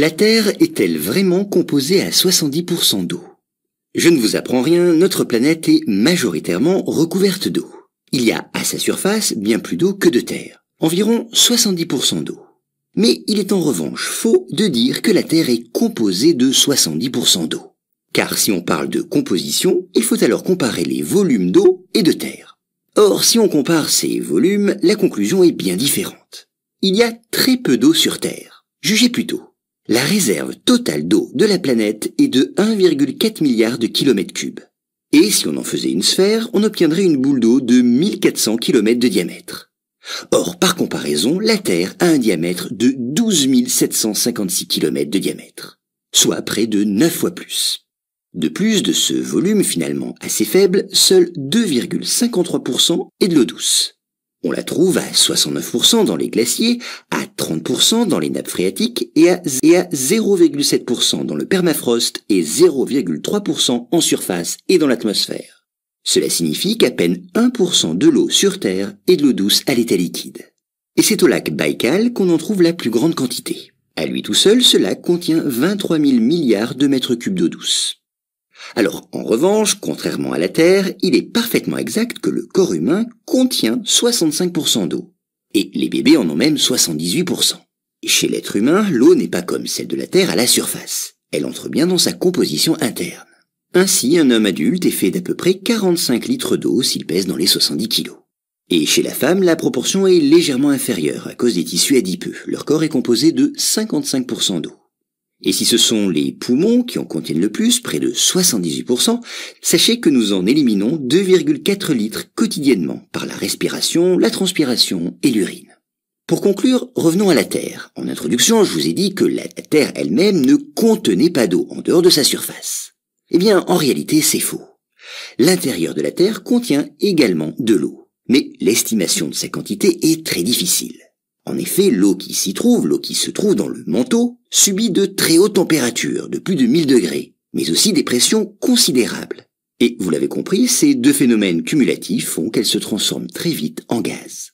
La Terre est-elle vraiment composée à 70% d'eau? Je ne vous apprends rien, notre planète est majoritairement recouverte d'eau. Il y a à sa surface bien plus d'eau que de terre, environ 70% d'eau. Mais il est en revanche faux de dire que la Terre est composée de 70% d'eau. Car si on parle de composition, il faut alors comparer les volumes d'eau et de terre. Or, si on compare ces volumes, la conclusion est bien différente. Il y a très peu d'eau sur Terre. Jugez plutôt. La réserve totale d'eau de la planète est de 1,4 milliard de kilomètres cubes. Et si on en faisait une sphère, on obtiendrait une boule d'eau de 1400 km de diamètre. Or, par comparaison, la Terre a un diamètre de 12 756 km de diamètre, soit près de 9 fois plus. De plus de ce volume finalement assez faible, seul 2,53% est de l'eau douce. On la trouve à 69% dans les glaciers, à 30% dans les nappes phréatiques et à 0,7% dans le permafrost et 0,3% en surface et dans l'atmosphère. Cela signifie qu'à peine 1% de l'eau sur Terre est de l'eau douce à l'état liquide. Et c'est au lac Baïkal qu'on en trouve la plus grande quantité. À lui tout seul, ce lac contient 23 000 milliards de mètres cubes d'eau douce. Alors, en revanche, contrairement à la Terre, il est parfaitement exact que le corps humain contient 65% d'eau. Et les bébés en ont même 78%. Et chez l'être humain, l'eau n'est pas comme celle de la Terre à la surface. Elle entre bien dans sa composition interne. Ainsi, un homme adulte est fait d'à peu près 45 litres d'eau s'il pèse dans les 70 kilos. Et chez la femme, la proportion est légèrement inférieure à cause des tissus adipeux. Leur corps est composé de 55% d'eau. Et si ce sont les poumons qui en contiennent le plus, près de 78%, sachez que nous en éliminons 2,4 litres quotidiennement par la respiration, la transpiration et l'urine. Pour conclure, revenons à la Terre. En introduction, je vous ai dit que la Terre elle-même ne contenait pas d'eau en dehors de sa surface. Eh bien, en réalité, c'est faux. L'intérieur de la Terre contient également de l'eau, mais l'estimation de sa quantité est très difficile. En effet, l'eau qui s'y trouve, l'eau qui se trouve dans le manteau, subit de très hautes températures, de plus de 1000 degrés, mais aussi des pressions considérables. Et vous l'avez compris, ces deux phénomènes cumulatifs font qu'elle se transforme très vite en gaz.